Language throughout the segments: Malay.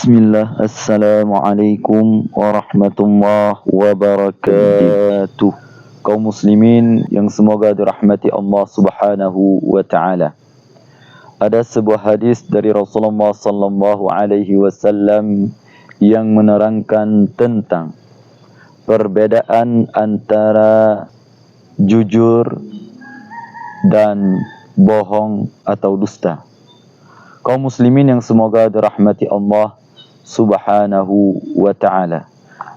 Bismillah, Assalamualaikum warahmatullahi wabarakatuh. Kaum muslimin yang semoga dirahmati Allah subhanahu wa ta'ala. Ada sebuah hadis dari Rasulullah sallallahu alaihi wasallam yang menerangkan tentang perbedaan antara jujur dan bohong atau dusta. Kaum muslimin yang semoga dirahmati Allah subhanahu wa ta'ala.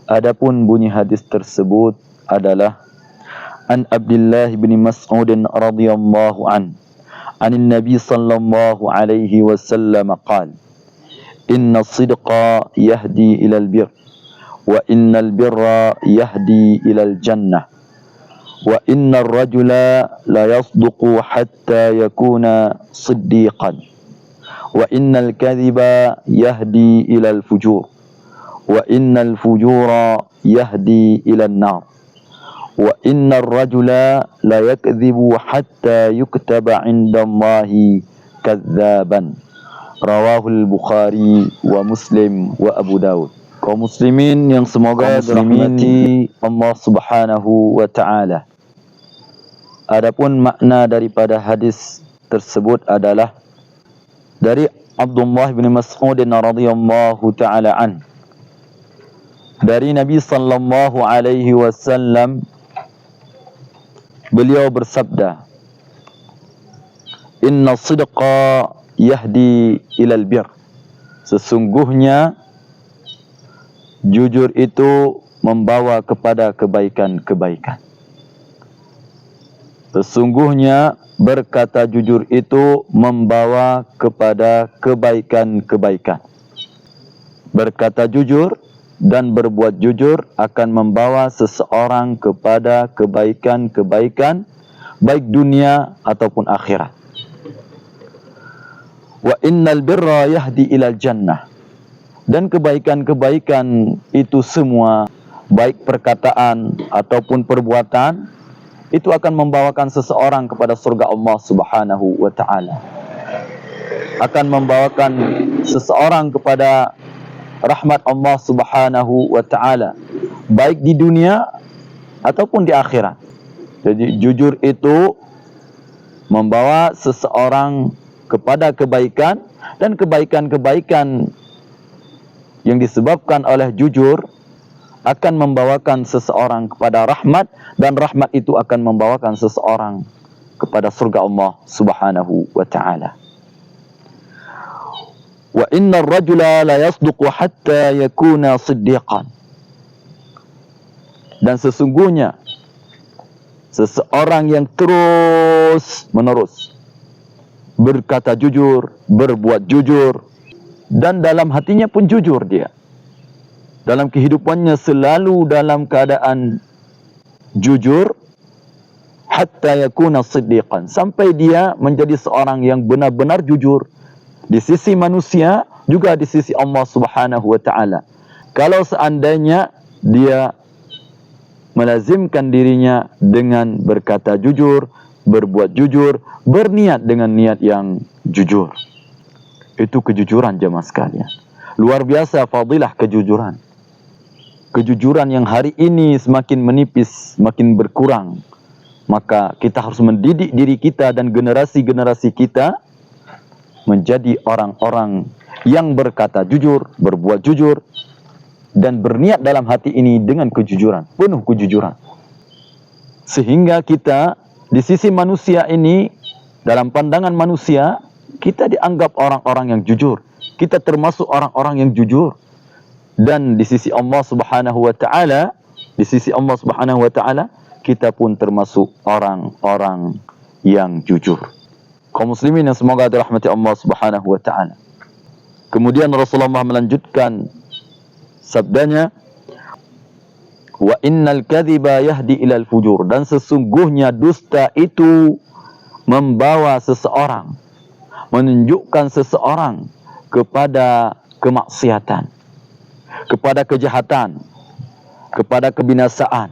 Adapun bunyi hadis tersebut adalah An Abdullah bin Mas'ud radhiyallahu an Anin Nabi sallallahu alaihi wasallam qala Inna as-sidqa yahdi ila al-birr wa innal birra yahdi ila al-jannah wa inna ar-rajula la yasduqu hatta yakuna siddiqan wa innal kadhiba yahdi ilal fujur wa innal fujura yahdi ilan nar wa innar rajula la yakdhibu hatta yuktaba 'inda Allahi kadzaban. Rawahul Bukhari wa Muslim wa Abu Dawud. Kaum muslimin yang semoga dirahmati Allah subhanahu wa ta'ala. Adapun makna daripada hadis tersebut adalah dari Abdullah bin Mas'ud radhiyallahu ta'ala an, dari Nabi sallallahu alaihi wasallam, beliau bersabda, Inna sidqa yahdi ilal bir. Sesungguhnya jujur itu membawa kepada kebaikan-kebaikan. Sesungguhnya berkata jujur itu membawa kepada kebaikan-kebaikan. Berkata jujur dan berbuat jujur akan membawa seseorang kepada kebaikan-kebaikan, baik dunia ataupun akhirat. Wa innal birra yahdi ilal jannah. Dan kebaikan-kebaikan itu semua, baik perkataan ataupun perbuatan, itu akan membawakan seseorang kepada surga Allah subhanahu wa ta'ala. Akan membawakan seseorang kepada rahmat Allah subhanahu wa ta'ala, baik di dunia ataupun di akhirat. Jadi jujur itu membawa seseorang kepada kebaikan, dan kebaikan-kebaikan yang disebabkan oleh jujur akan membawakan seseorang kepada rahmat, dan rahmat itu akan membawakan seseorang kepada surga Allah subhanahu wa ta'ala. Wa inna ar-rajula la yasduqu hatta yakuna siddiqan. Dan sesungguhnya seseorang yang terus menerus berkata jujur, berbuat jujur, dan dalam hatinya pun jujur dia. Dalam kehidupannya selalu dalam keadaan jujur, hatta yakuna siddiqan, sampai dia menjadi seorang yang benar-benar jujur di sisi manusia, juga di sisi Allah subhanahu wa ta'ala. Kalau seandainya dia melazimkan dirinya dengan berkata jujur, berbuat jujur, berniat dengan niat yang jujur. Itu kejujuran jemaah sekalian. Luar biasa fadilah kejujuran. Kejujuran yang hari ini semakin menipis, semakin berkurang. Maka kita harus mendidik diri kita dan generasi-generasi kita menjadi orang-orang yang berkata jujur, berbuat jujur, dan berniat dalam hati ini dengan kejujuran, penuh kejujuran. Sehingga kita di sisi manusia ini, dalam pandangan manusia, kita dianggap orang-orang yang jujur. Kita termasuk orang-orang yang jujur. Dan di sisi Allah subhanahu wa ta'ala, kita pun termasuk orang-orang yang jujur. Kaum muslimin yang semoga dirahmati Allah subhanahu wa ta'ala. Kemudian Rasulullah melanjutkan sabdanya, wa innal kadhiba yahdi ilal fujur. Dan sesungguhnya dusta itu membawa seseorang, menunjukkan seseorang kepada kemaksiatan, kepada kejahatan, kepada kebinasaan,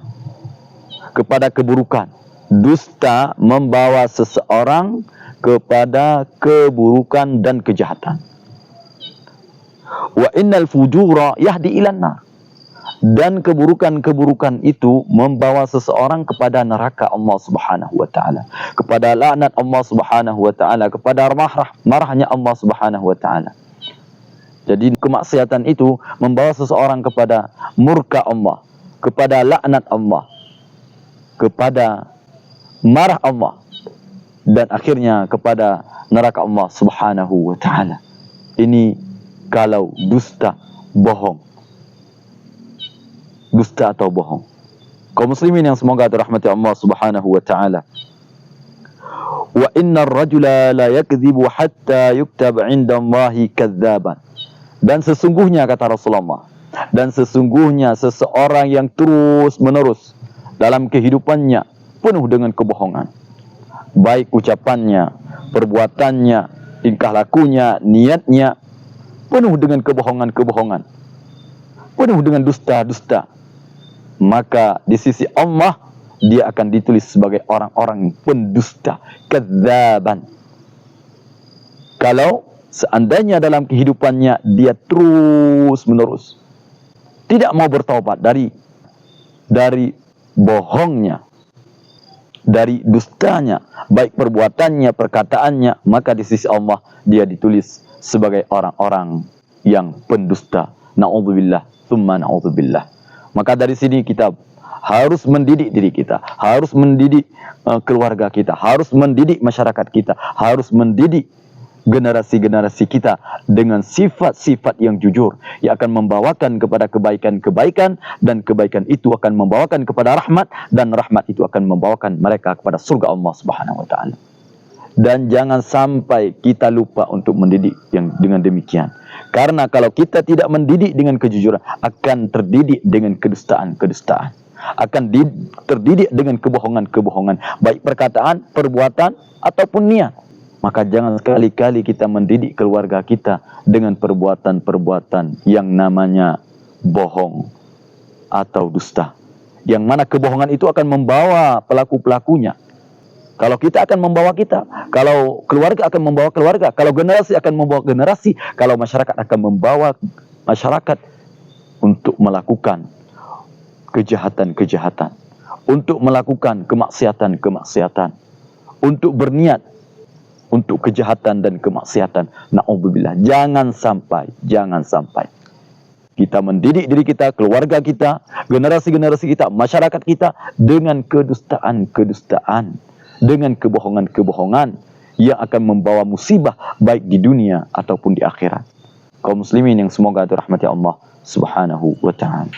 kepada keburukan. Dusta membawa seseorang kepada keburukan dan kejahatan. Wa innal fujura yahdi ilan nar. Dan keburukan-keburukan itu membawa seseorang kepada neraka Allah Subhanahu wa taala, kepada laknat Allah Subhanahu wa taala, kepada marahnya Allah Subhanahu wa taala. Jadi kemaksiatan itu membawa seseorang kepada murka Allah, kepada laknat Allah, kepada marah Allah, dan akhirnya kepada neraka Allah Subhanahu wa taala. Ini kalau dusta, bohong. Dusta atau bohong. Kaum muslimin yang semoga dirahmati Allah Subhanahu wa taala. Wa innar rajula la yakdzibu hatta yuktaba 'inda Allahi kadzaban. Dan sesungguhnya kata Rasulullah, dan sesungguhnya seseorang yang terus menerus dalam kehidupannya penuh dengan kebohongan, baik ucapannya, perbuatannya, tingkah lakunya, niatnya penuh dengan kebohongan-kebohongan, penuh dengan dusta-dusta, maka di sisi Allah dia akan ditulis sebagai orang-orang pendusta, kadzaban. Kalau seandainya dalam kehidupannya dia terus menerus tidak mau bertaubat dari bohongnya, dari dustanya, baik perbuatannya, perkataannya, maka di sisi Allah dia ditulis sebagai orang-orang yang pendusta. Na'udzubillah, tsumma na'udzubillah. Maka dari sini kita harus mendidik diri kita, harus mendidik keluarga kita, harus mendidik masyarakat kita, harus mendidik generasi-generasi kita dengan sifat-sifat yang jujur, yang akan membawakan kepada kebaikan-kebaikan, dan kebaikan itu akan membawakan kepada rahmat, dan rahmat itu akan membawakan mereka kepada surga Allah Subhanahu wa taala. Dan jangan sampai kita lupa untuk mendidik yang dengan demikian. Karena kalau kita tidak mendidik dengan kejujuran, akan terdidik dengan kedustaan-kedustaan, akan terdidik dengan kebohongan-kebohongan, baik perkataan, perbuatan, ataupun niat. Maka jangan sekali-kali kita mendidik keluarga kita dengan perbuatan-perbuatan yang namanya bohong atau dusta, yang mana kebohongan itu akan membawa pelaku-pelakunya. Kalau kita akan membawa kita, kalau keluarga akan membawa keluarga, kalau generasi akan membawa generasi, kalau masyarakat akan membawa masyarakat untuk melakukan kejahatan-kejahatan, untuk melakukan kemaksiatan-kemaksiatan, untuk berniat untuk kejahatan dan kemaksiatan. Na'udzubillah. Jangan sampai kita mendidik diri kita, keluarga kita, generasi-generasi kita, masyarakat kita dengan kedustaan-kedustaan, dengan kebohongan-kebohongan yang akan membawa musibah baik di dunia ataupun di akhirat. Kaum muslimin yang semoga dirahmati Allah Subhanahu wa taala.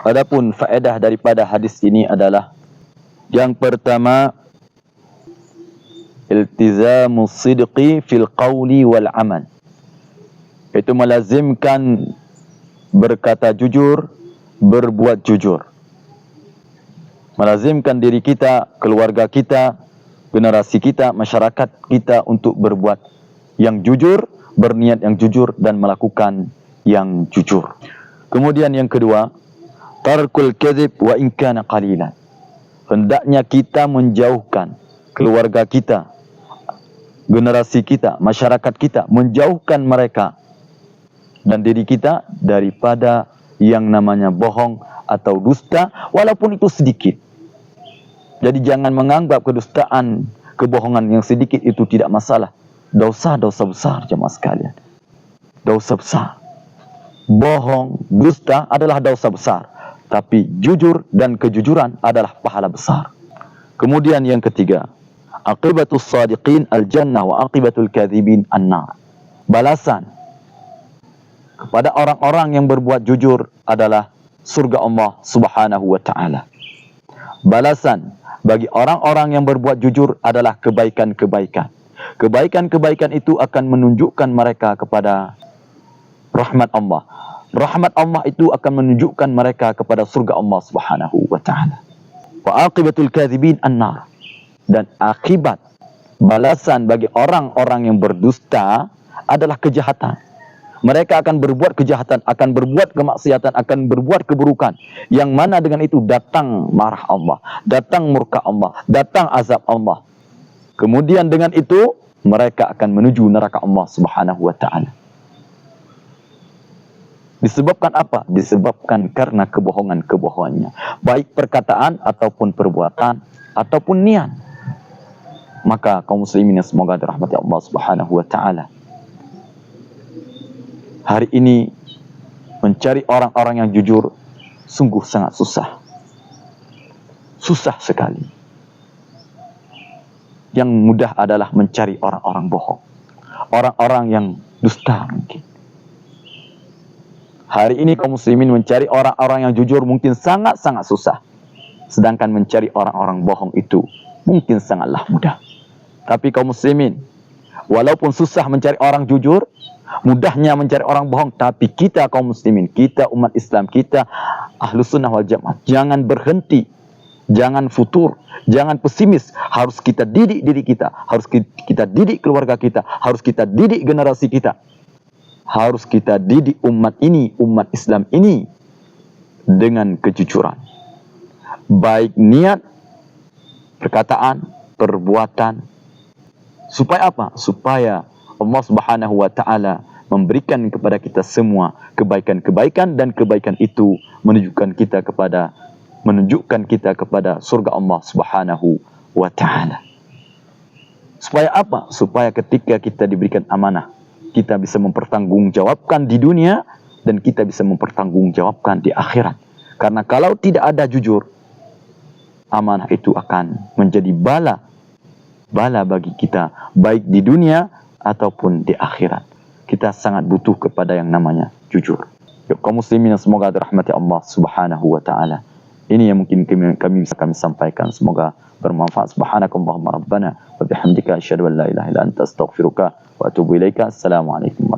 Adapun faedah daripada hadis ini adalah yang pertama, iltizamus sidqi fil qawli wal amal. Itu melazimkan berkata jujur, berbuat jujur. Melazimkan diri kita, keluarga kita, generasi kita, masyarakat kita untuk berbuat yang jujur, berniat yang jujur, dan melakukan yang jujur. Kemudian yang kedua, tarkul kadzib wa in kana qalilan. Hendaknya kita menjauhkan keluarga kita, generasi kita, masyarakat kita, menjauhkan mereka dan diri kita daripada yang namanya bohong atau dusta, walaupun itu sedikit. Jadi jangan menganggap kedustaan, kebohongan yang sedikit itu tidak masalah. Dosa-dosa besar, jemaah sekalian. Dosa besar. Bohong, dusta adalah dosa besar. Tapi jujur dan kejujuran adalah pahala besar. Kemudian yang ketiga, aqibatus sadiqin al-jannah wa aqibatul kadzibin an-nar. Balasan kepada orang-orang yang berbuat jujur adalah surga Allah Subhanahu wa taala. Balasan bagi orang-orang yang berbuat jujur adalah kebaikan-kebaikan. Kebaikan-kebaikan itu akan menunjukkan mereka kepada rahmat Allah. Rahmat Allah itu akan menunjukkan mereka kepada surga Allah Subhanahu wa taala. Wa aqibatul kadzibin an-nar. Dan akibat balasan bagi orang-orang yang berdusta adalah kejahatan. Mereka akan berbuat kejahatan, akan berbuat kemaksiatan, akan berbuat keburukan. Yang mana dengan itu datang marah Allah, datang murka Allah, datang azab Allah. Kemudian dengan itu mereka akan menuju neraka Allah Subhanahu wa taala. Disebabkan apa? Disebabkan karena kebohongan-kebohongannya, baik perkataan ataupun perbuatan ataupun niat. Maka kaum muslimin yang semoga dirahmati Allah Subhanahu wa taala, hari ini mencari orang-orang yang jujur sungguh sangat susah. Susah sekali. Yang mudah adalah mencari orang-orang bohong, orang-orang yang dusta mungkin. Hari ini kaum muslimin mencari orang-orang yang jujur mungkin sangat-sangat susah. Sedangkan mencari orang-orang bohong itu mungkin sangatlah mudah. Tapi kaum muslimin, walaupun susah mencari orang jujur, mudahnya mencari orang bohong, tapi kita kaum muslimin, kita umat Islam, kita Ahlus Sunnah wal Jamaah, jangan berhenti, jangan futur, jangan pesimis. Harus kita didik diri kita, harus kita didik keluarga kita, harus kita didik generasi kita. Harus kita didik umat ini, umat Islam ini dengan kejujuran. Baik niat, perkataan, perbuatan. Supaya apa? Supaya Allah Subhanahu wa taala memberikan kepada kita semua kebaikan-kebaikan, dan kebaikan itu menunjukkan kita kepada surga Allah Subhanahu wa taala. Supaya apa? Supaya ketika kita diberikan amanah, kita bisa mempertanggungjawabkan di dunia dan kita bisa mempertanggungjawabkan di akhirat. Karena kalau tidak ada jujur, amanah itu akan menjadi bala bagi kita, baik di dunia ataupun di akhirat. Kita sangat butuh kepada yang namanya jujur. Yuk, kaum muslimin semoga dirahmati Allah Subhanahu wa taala. Ini yang mungkin kami bisa sampaikan. Semoga bermanfaat. Subhanakallahumma rabbana wa bihamdika asyhadu an la ilaha illa anta astaghfiruka wa atubu ilaika. Assalamualaikum.